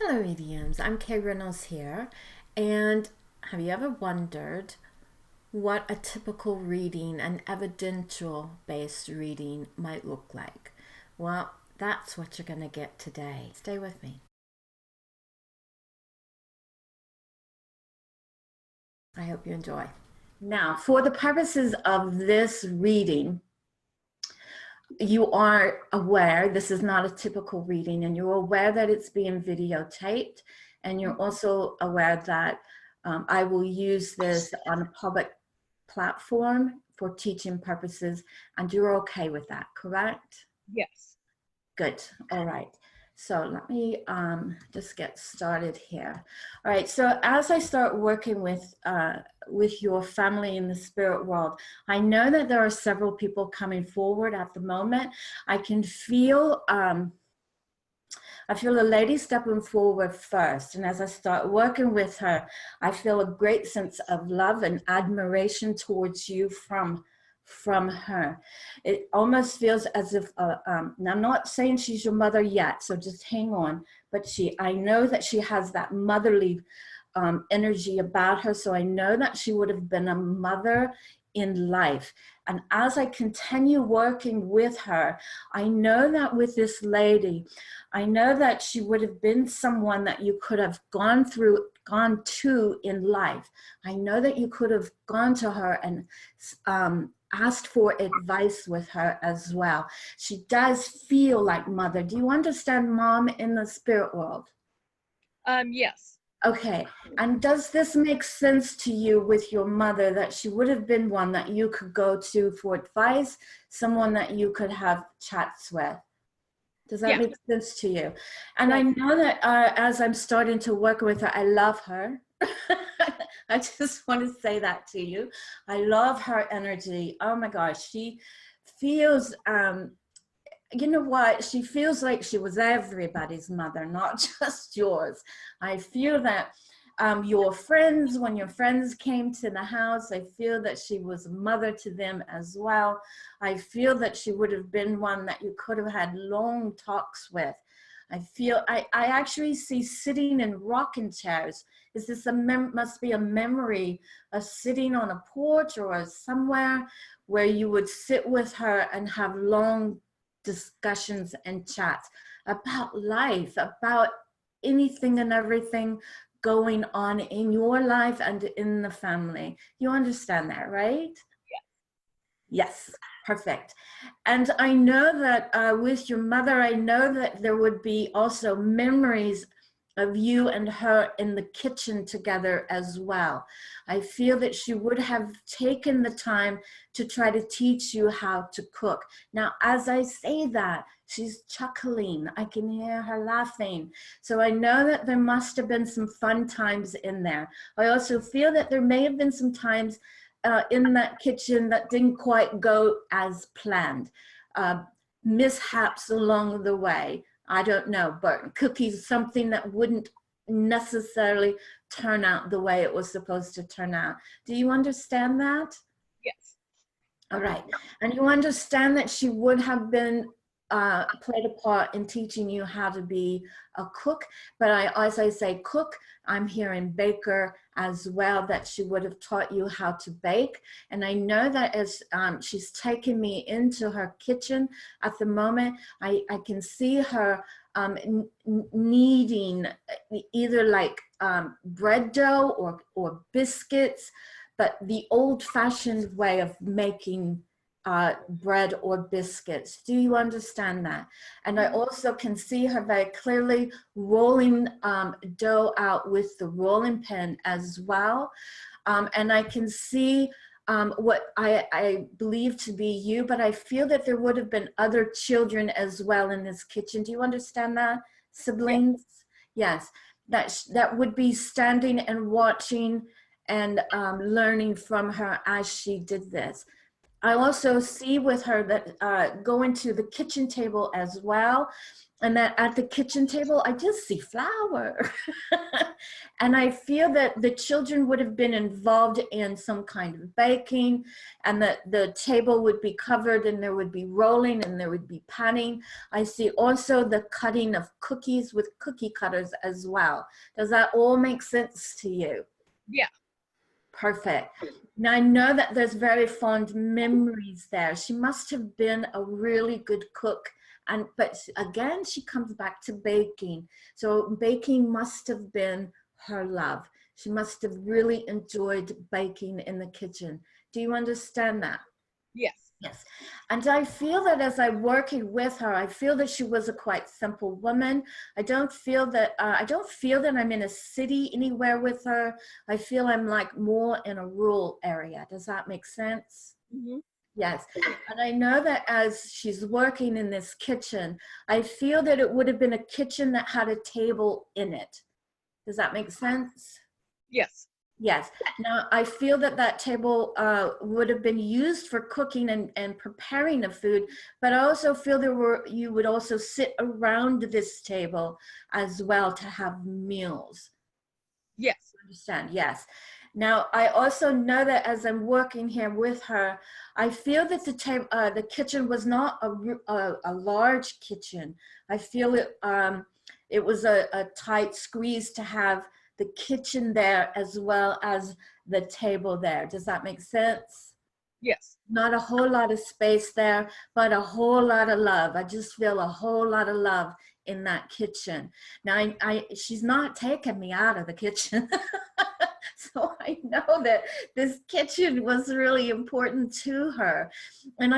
Hello, mediums. I'm Kay Reynolds here. And have you ever wondered what a typical reading, an evidential based reading, might look like? Well, that's what you're going to get today. Stay with me. I hope you enjoy. Now, for the purposes of this reading, you are aware this is not a typical reading, and you're aware that it's being videotaped, and you're also aware that I will use this on a public platform for teaching purposes, and you're okay with that, correct? Yes. Good. All right. So let me just get started here. All right. So as I start working with your family in the spirit world, I know that there are several people coming forward at the moment. I can feel I feel a lady stepping forward first, and as I start working with her, I feel a great sense of love and admiration towards you from her. It almost feels as if now I'm not saying she's your mother yet, so just hang on, but I know that she has that motherly energy about her, so I know that she would have been a mother in life. And as I continue working with her, I know that with this lady, I know that she would have been someone that you could have gone to in life. I know that you could have gone to her and asked for advice with her as well. She does feel like mother. Do you understand mom in the spirit world? Yes. Okay, and does this make sense to you with your mother that she would have been one that you could go to for advice, someone that you could have chats with? Does that Yeah. make sense to you? And I Does. know that as I'm starting to work with her, I love her. I just want to say that to you. I love her energy. Oh my gosh, she feels you know what? She feels like she was everybody's mother, not just yours. I feel that your friends, when your friends came to the house, I feel that she was a mother to them as well. I feel that she would have been one that you could have had long talks with. I actually see sitting in rocking chairs. Is this must be a memory of sitting on a porch or somewhere where you would sit with her and have long discussions and chats about life, about anything and everything going on in your life and in the family. You understand that, right? Yes, perfect. And I know that with your mother, I know that there would be also memories of you and her in the kitchen together as well. I feel that she would have taken the time to try to teach you how to cook. Now, as I say that, she's chuckling. I can hear her laughing. So I know that there must have been some fun times in there. I also feel that there may have been some times in that kitchen that didn't quite go as planned. Uh, Mishaps along the way. I don't know, but cookies, something that wouldn't necessarily turn out the way it was supposed to turn out. Do you understand that? Yes. All right. And you understand that she would have been played a part in teaching you how to be a cook. But as I say cook, I'm hearing baker as well, that she would have taught you how to bake. And I know that as she's taken me into her kitchen at the moment, I can see her kneading either like bread dough or biscuits, but the old-fashioned way of making bread or biscuits. Do you understand that? And I also can see her very clearly rolling dough out with the rolling pin as well. And I can see what I believe to be you, but I feel that there would have been other children as well in this kitchen. Do you understand that? Yes. Siblings? Yes. That would be standing and watching and learning from her as she did this. I also see with her that going to the kitchen table as well. And that at the kitchen table, I just see flour. And I feel that the children would have been involved in some kind of baking, and that the table would be covered, and there would be rolling, and there would be panning. I see also the cutting of cookies with cookie cutters as well. Does that all make sense to you? Yeah. Perfect. Now I know that there's very fond memories there. She must have been a really good cook. But again, she comes back to baking. So baking must have been her love. She must have really enjoyed baking in the kitchen. Do you understand that? Yes. Yes. And I feel that as I'm working with her, I feel that she was a quite simple woman. I don't feel that I'm in a city anywhere with her. I feel I'm like more in a rural area. Does that make sense? Mm-hmm. Yes. And I know that as she's working in this kitchen, I feel that it would have been a kitchen that had a table in it. Does that make sense? Yes. Yes. Now, I feel that that table would have been used for cooking and preparing the food, but I also feel you would also sit around this table as well to have meals. Yes. Understand? Yes. Now, I also know that as I'm working here with her, I feel that the kitchen was not a large kitchen. I feel it was a tight squeeze to have the kitchen there as well as the table there. Does that make sense? Yes. Not a whole lot of space there, but a whole lot of love. I just feel a whole lot of love in that kitchen. Now, she's not taking me out of the kitchen. So I know that this kitchen was really important to her. And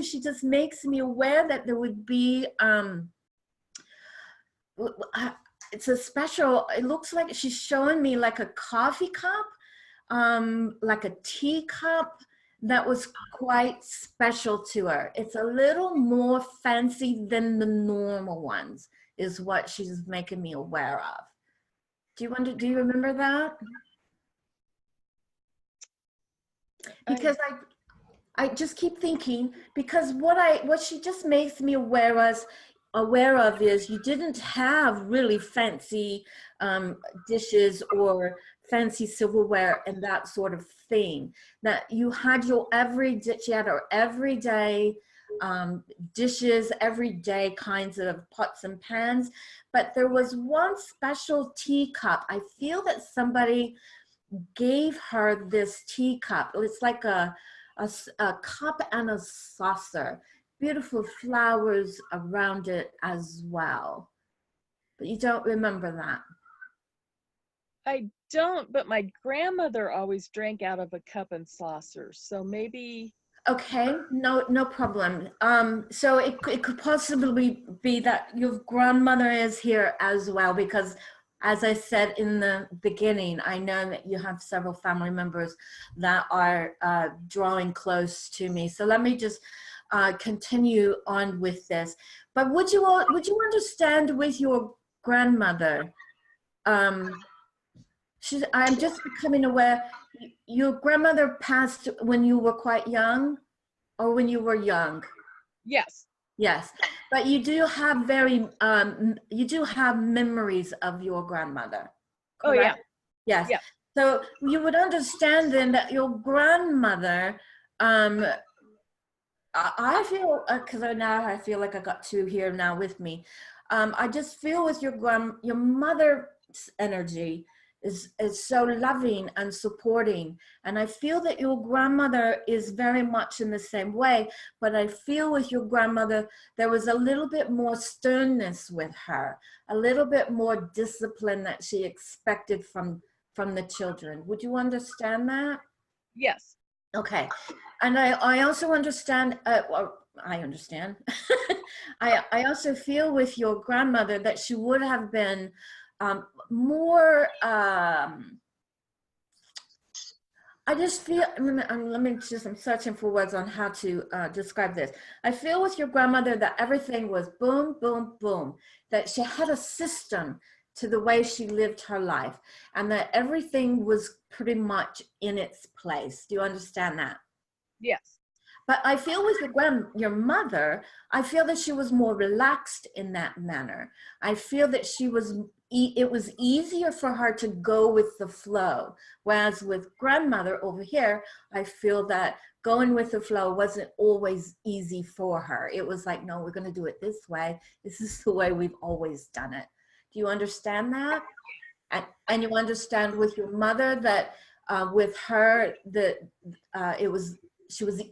she just makes me aware that there would be, it's a special, it looks like she's showing me like a coffee cup, like a tea cup that was quite special to her. It's a little more fancy than the normal ones, is what she's making me aware of. Do you remember that? Because I just keep thinking, because what she just makes me aware of is you didn't have really fancy dishes or fancy silverware and that sort of thing. That you had your everyday dishes, everyday kinds of pots and pans, but there was one special teacup. I feel that somebody gave her this teacup. It's like a cup and a saucer. Beautiful flowers around it as well. But you don't remember that? I don't, but my grandmother always drank out of a cup and saucer. So maybe. Okay, no problem. So it could possibly be that your grandmother is here as well, because as I said in the beginning, I know that you have several family members that are drawing close to me. So let me just continue on with this. But would you understand with your grandmother? I'm just becoming aware. Your grandmother passed when you were quite young, or when you were young? Yes. Yes, but you do have memories of your grandmother, correct? Oh yeah. Yes. Yeah. So you would understand then that your grandmother, I feel, because now I feel like I got two here now with me. I just feel with your mother's energy is so loving and supporting, and I feel that your grandmother is very much in the same way, but I feel with your grandmother there was a little bit more sternness with her, a little bit more discipline that she expected from the children. Would you understand that? Yes. Okay. And I also understand, well, I understand. I also feel with your grandmother that she would have been more, I just feel, I'm searching for words on how to describe this. I feel with your grandmother that everything was boom, boom, boom, that she had a system to the way she lived her life, and that everything was pretty much in its place. Do you understand that? Yes. But I feel with your mother, I feel that she was more relaxed in that manner. I feel that it was easier for her to go with the flow. Whereas with grandmother over here, I feel that going with the flow wasn't always easy for her. It was like, no, we're going to do it this way. This is the way we've always done it. Do you understand that? And you understand with your mother that with her, she was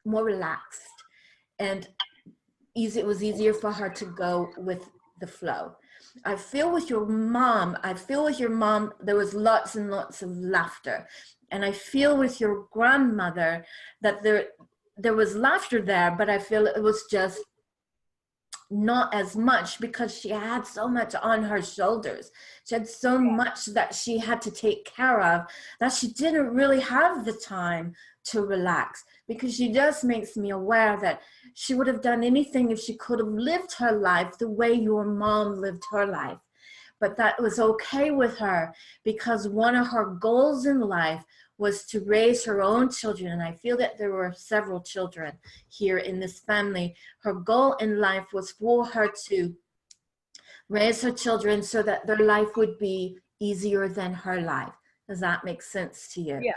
more relaxed and it was easier for her to go with the flow. I feel with your mom, there was lots and lots of laughter. And I feel with your grandmother that there was laughter there, but I feel it was just not as much because she had so much on her shoulders. She had so much that she had to take care of that she didn't really have the time to relax, because she just makes me aware that she would have done anything if she could have lived her life the way your mom lived her life. But that was okay with her because one of her goals in life was to raise her own children. And I feel that there were several children here in this family. Her goal in life was for her to raise her children so that their life would be easier than her life. Does that make sense to you? Yeah.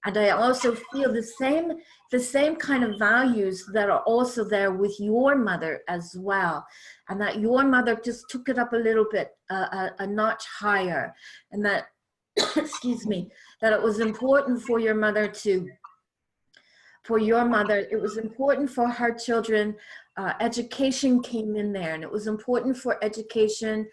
And I also feel the same kind of values that are also there with your mother as well. And that your mother just took it up a little bit, a notch higher. And that, excuse me, that it was important for your mother it was important for her children. Education came in there, and it was important for education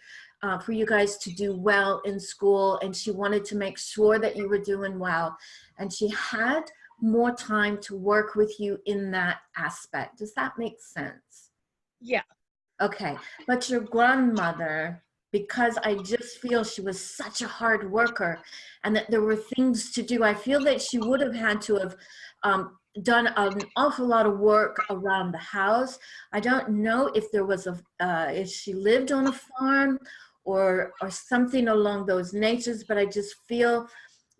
for you guys to do well in school, and she wanted to make sure that you were doing well. And she had more time to work with you in that aspect. Does that make sense? Yeah. Okay, but your grandmother, because I just feel she was such a hard worker and that there were things to do, I feel that she would have had to have done an awful lot of work around the house. I don't know if there was if she lived on a farm or something along those natures, but I just feel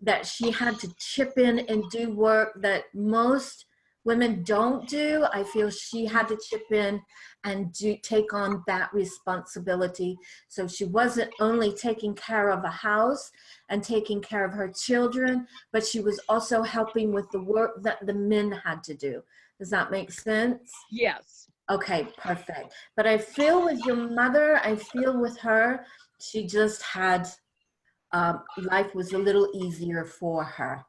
that she had to chip in and do work that most women don't do. I feel she had to chip in and take on that responsibility. So she wasn't only taking care of a house and taking care of her children, but she was also helping with the work that the men had to do. Does that make sense? Yes. Okay, perfect. But I feel with your mother, I feel with her, she just had, life was a little easier for her,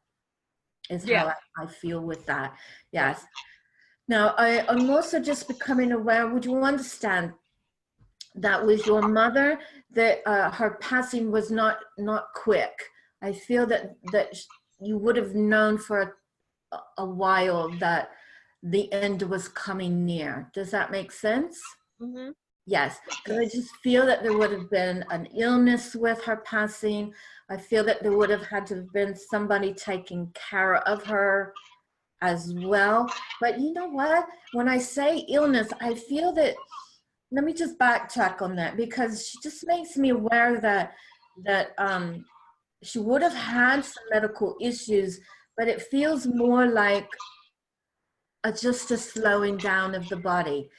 is how I feel with that. Yes. Now, I'm also just becoming aware, would you understand that with your mother, that her passing was not quick? I feel that you would have known for a while that the end was coming near. Does that make sense? Mm-hmm. Yes, because I just feel that there would have been an illness with her passing. I feel that there would have had to have been somebody taking care of her as well. But you know what? When I say illness, I feel that, let me just backtrack on that, because she just makes me aware that she would have had some medical issues, but it feels more like just a slowing down of the body.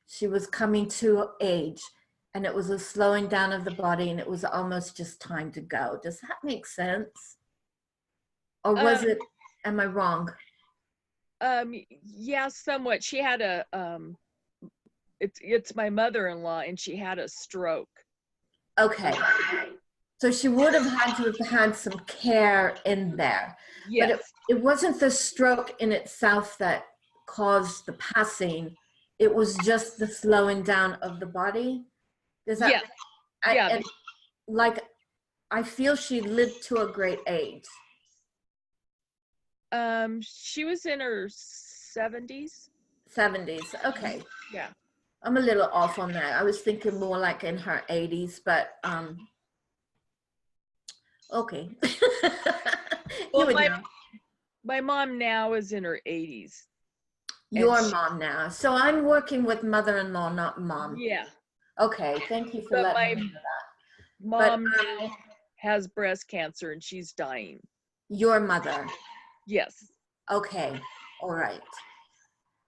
She was coming to age, and it was a slowing down of the body, and it was almost just time to go. Does that make sense? Or was it, am I wrong? Yeah, somewhat. She had it's my mother-in-law, and she had a stroke. Okay. So she would have had to have had some care in there. Yes. But it wasn't the stroke in itself that caused the passing. It was just the slowing down of the body. Is that? Yeah. And like, I feel she lived to a great age. She was in her 70s. 70s. Okay. Yeah. I'm a little off on that. I was thinking more like in her 80s, but okay. Well, my mom now is in her 80s. Your mom now. So I'm working with mother-in-law, not mom. Yeah. Okay, thank you for letting me know that. Mom now has breast cancer and she's dying. Your mother? Yes. Okay, all right.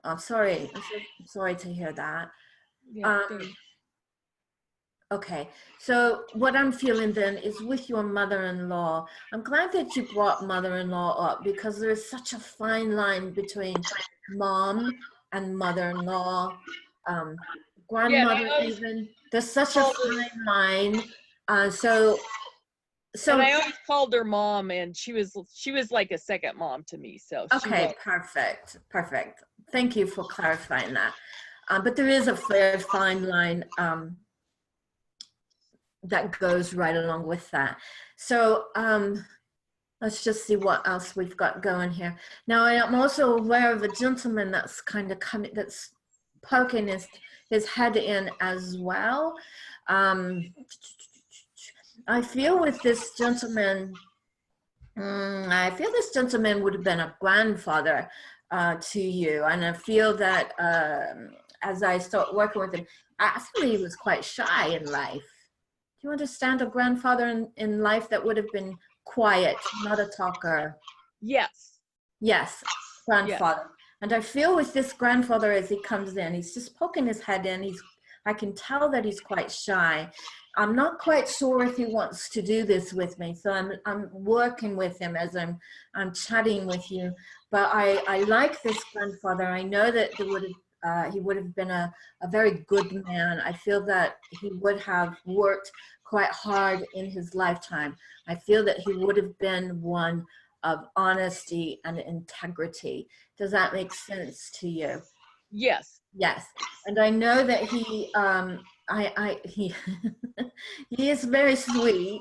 I'm sorry. I'm so sorry to hear that. Yeah, Um, okay, so what I'm feeling then is with your mother-in-law. I'm glad that you brought mother-in-law up because there's such a fine line between mom and mother-in-law, um, yeah, and I grandmother always even. There's such a called her, fine line. So, and so I always called her mom, and she was like a second mom to me. So she was. okay, perfect, perfect. Thank you for clarifying that. But there is a very fine line. That goes right along with that. So let's just see what else we've got going here. Now I am also aware of a gentleman that's kind of coming, that's poking his head in as well. I feel with this gentleman, I feel this gentleman would have been a grandfather to you. And I feel that as I start working with him, I feel he was quite shy in life. Do you understand a grandfather in life that would have been quiet, not a talker? Yes. Yes, Yeah. grandfather. And I feel with this grandfather as he comes in, he's just poking his head in. I can tell that he's quite shy. I'm not quite sure if he wants to do this with me, so I'm working with him as I'm chatting with you. But I like this grandfather. I know that he would have been a very good man. I feel that he would have worked quite hard in his lifetime. I feel that he would have been one of honesty and integrity. Does that make sense to you? Yes. Yes. And I know that he he is very sweet,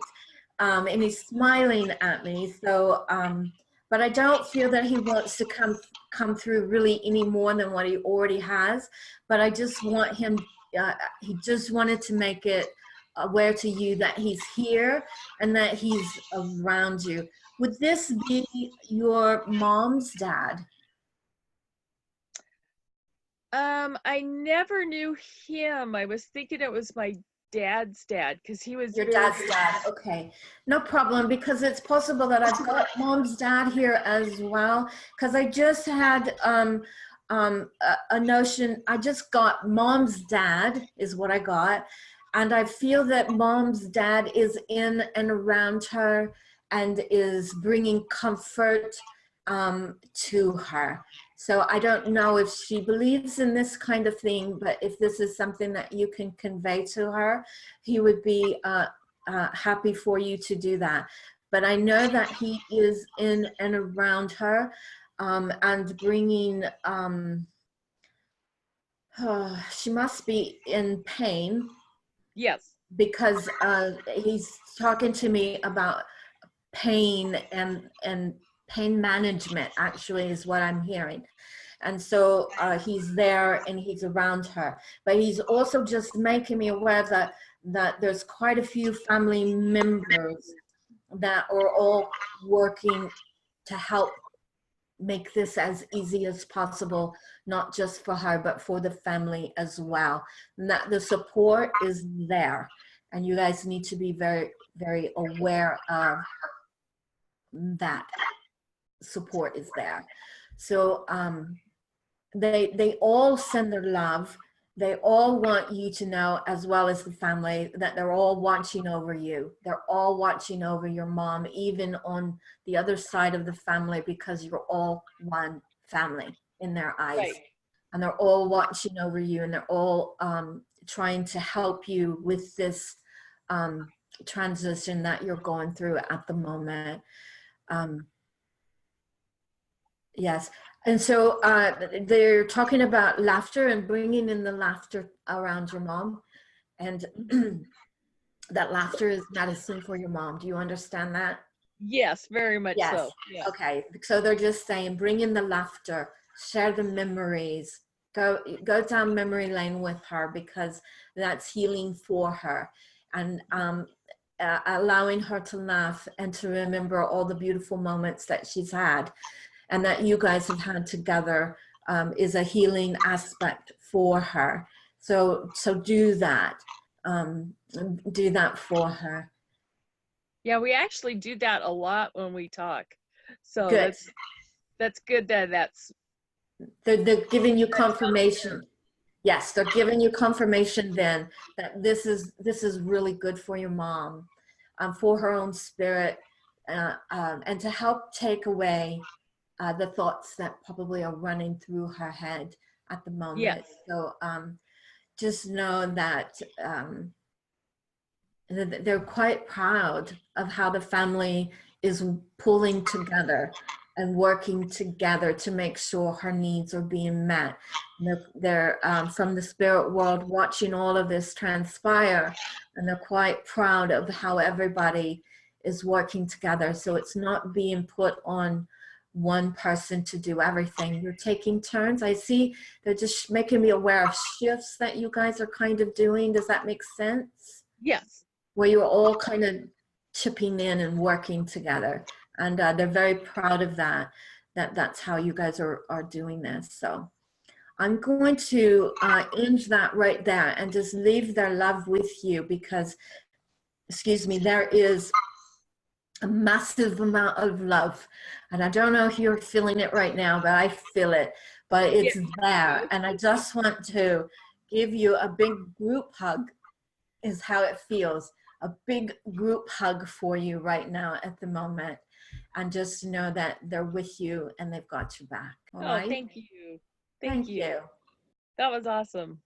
and he's smiling at me. So but I don't feel that he wants to come through really any more than what he already has. But I just want him, he just wanted to make it aware to you that he's here and that he's around you. Would this be your mom's dad? I never knew him. I was thinking it was my dad's dad because he was Your very dad's dad. Okay, no problem, because it's possible that I've got mom's dad here as well. Because I just had a notion. I just got mom's dad is what I got, and I feel that mom's dad is in and around her and is bringing comfort to her. So I don't know if she believes in this kind of thing, but if this is something that you can convey to her, he would be happy for you to do that. But I know that he is in and around her and bringing, she must be in pain yes. because he's talking to me about pain and pain management actually is what I'm hearing. And so he's there and he's around her, but he's also just making me aware that there's quite a few family members that are all working to help make this as easy as possible, not just for her, but for the family as well. And that the support is there. And you guys need to be very, very aware of that support is there. So they all send their love. They all want you to know, as well as the family, that they're all watching over you. They're all watching over your mom, even on the other side of the family, because you're all one family in their eyes. Right. And they're all watching over you, and they're all trying to help you with this transition that you're going through at the moment. Yes. And so they're talking about laughter and bringing in the laughter around your mom. And that laughter is medicine for your mom. Do you understand that? Yes, very much Yes. so. Yeah. Okay. So they're just saying, bring in the laughter, share the memories, go down memory lane with her, because that's healing for her. And allowing her to laugh and to remember all the beautiful moments that she's had and that you guys have had together is a healing aspect for her. So do that. Do that for her. Yeah, we actually do that a lot when we talk. So Good. that's good that that's they're giving you confirmation. Yes, they're giving you confirmation then that this is really good for your mom, for her own spirit, and to help take away the thoughts that probably are running through her head at the moment. Yes. So just know that they're quite proud of how the family is pulling together and working together to make sure her needs are being met. They're from the spirit world watching all of this transpire, and they're quite proud of how everybody is working together. So it's not being put on one person to do everything. You're taking turns. I see they're just making me aware of shifts that you guys are kind of doing. Does that make sense? Yes. Where you're all kind of chipping in and working together. And they're very proud of that, that's how you guys are doing this. So I'm going to end that right there and just leave their love with you because, excuse me, there is a massive amount of love. And I don't know if you're feeling it right now, but I feel it, but it's there. And I just want to give you a big group hug is how it feels. A big group hug for you right now at the moment. And just know that they're with you and they've got your back. All right? Thank you. Thank you. That was awesome.